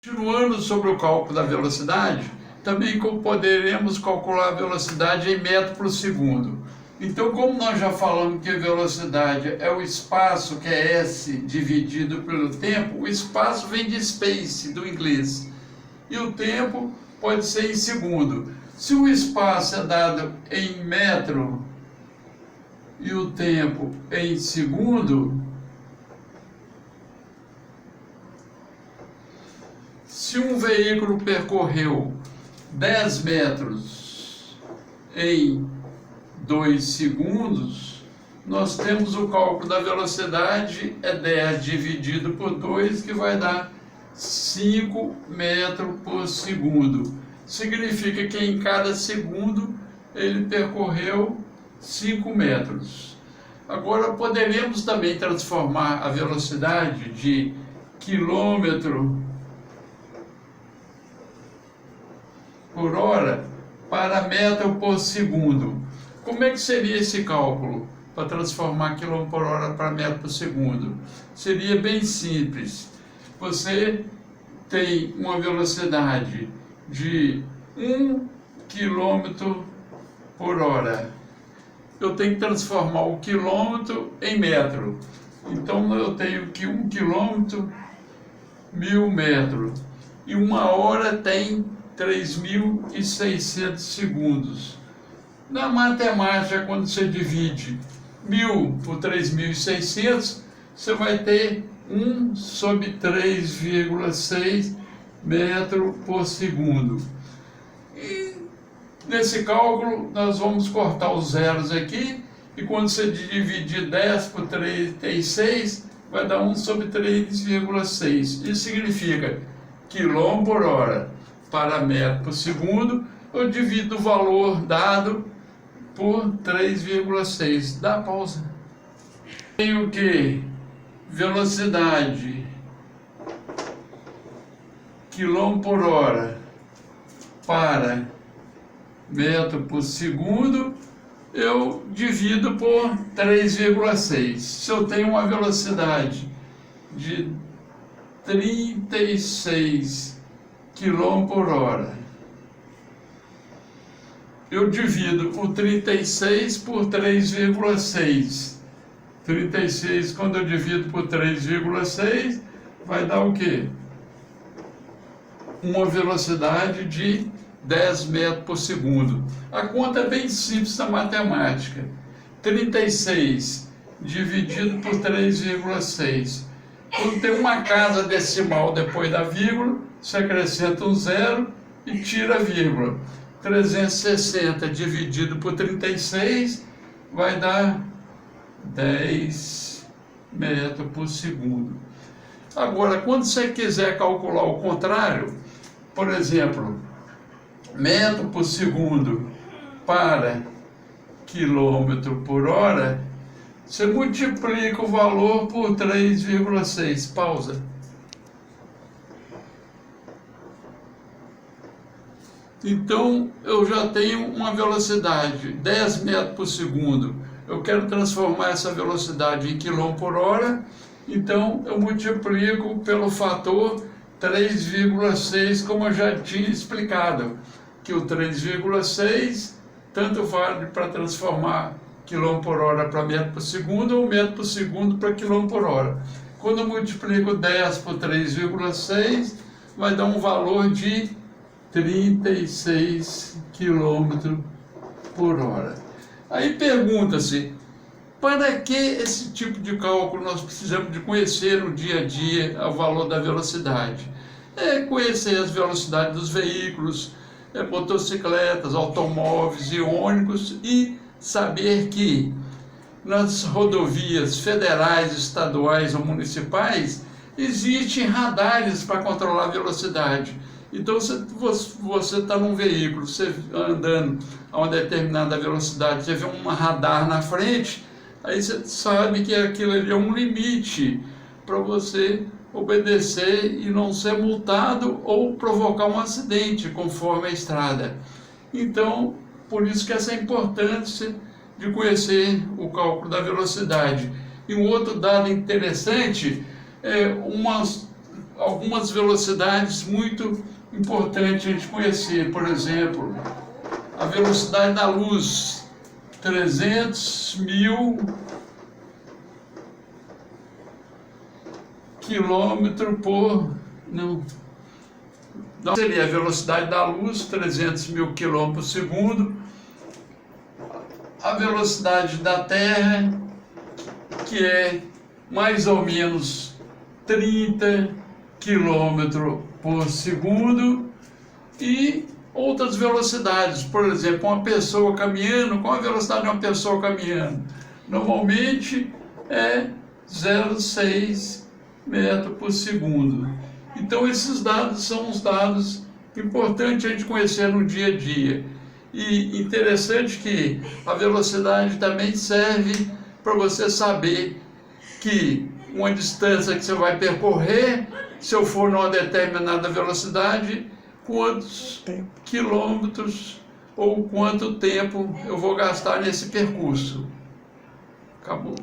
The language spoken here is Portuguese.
Continuando sobre o cálculo da velocidade, também poderemos calcular a velocidade em metro por segundo. Então, como nós já falamos que a velocidade é o espaço, que é s, dividido pelo tempo, o espaço vem de space, do inglês, e o tempo pode ser em segundo. Se o espaço é dado em metro e o tempo em segundo, se um veículo percorreu 10 metros em 2 segundos, nós temos o cálculo da velocidade, é 10 dividido por 2, que vai dar 5 metros por segundo. Significa que em cada segundo ele percorreu 5 metros. Agora poderemos também transformar a velocidade de quilômetro por hora para metro por segundo. Como é que seria esse cálculo para transformar quilômetro por hora para metro por segundo? Seria bem simples. Você tem uma velocidade de 1 quilômetro por hora. Eu tenho que transformar o quilômetro em metro. Então eu tenho que 1 quilômetro, 1000 metros. E uma hora tem 3.600 segundos. Na matemática, quando você divide 1000 por 3.600, você vai ter 1 sobre 3,6 metro por segundo. E nesse cálculo, nós vamos cortar os zeros aqui, e quando você dividir 10 por 36, vai dar 1 sobre 3,6. Isso significa quilômetro por hora para metro por segundo, eu divido o valor dado por 3,6. Dá pausa. Tenho que velocidade quilômetro por hora para metro por segundo, eu divido por 3,6. Se eu tenho uma velocidade de 36 km por hora, eu divido o 36 por 3,6. 36, quando eu divido por 3,6, vai dar o quê? Uma velocidade de 10 metros por segundo. A conta é bem simples da matemática. 36 dividido por 3,6. Quando tem uma casa decimal depois da vírgula, você acrescenta um zero e tira a vírgula. 360 dividido por 36 vai dar 10 metros por segundo. Agora, quando você quiser calcular o contrário, por exemplo, metro por segundo para quilômetro por hora, você multiplica o valor por 3,6. Pausa. Então, eu já tenho uma velocidade, 10 metros por segundo. Eu quero transformar essa velocidade em quilômetro por hora, então eu multiplico pelo fator 3,6, como eu já tinha explicado, que o 3,6 tanto vale para transformar quilômetro por hora para metro por segundo ou metro por segundo para quilômetro por hora. Quando eu multiplico 10 por 3,6, vai dar um valor de 36 km por hora. Aí pergunta-se, para que esse tipo de cálculo nós precisamos de conhecer no dia a dia o valor da velocidade? É conhecer as velocidades dos veículos, motocicletas, automóveis e ônibus, e saber que nas rodovias federais, estaduais ou municipais existem radares para controlar a velocidade. Então, se você está num veículo, você andando a uma determinada velocidade, você vê um radar na frente, aí você sabe que aquilo ali é um limite para você obedecer e não ser multado ou provocar um acidente conforme a estrada. Então, por isso que essa importância de conhecer o cálculo da velocidade. E um outro dado interessante é algumas velocidades muito importantes a gente conhecer. Por exemplo, a velocidade da luz, 300.000 quilômetros por... Não seria a velocidade da luz, 300.000 quilômetros por segundo. A velocidade da Terra, que é mais ou menos 30 quilômetros por segundo, e outras velocidades. Por exemplo, uma pessoa caminhando, qual a velocidade de uma pessoa caminhando? Normalmente é 0,6 metros por segundo. Então esses dados são os dados importantes a gente conhecer no dia a dia. E interessante que a velocidade também serve para você saber que uma distância que você vai percorrer, se eu for numa determinada velocidade, quantos quilômetros ou quanto tempo eu vou gastar nesse percurso. Acabou.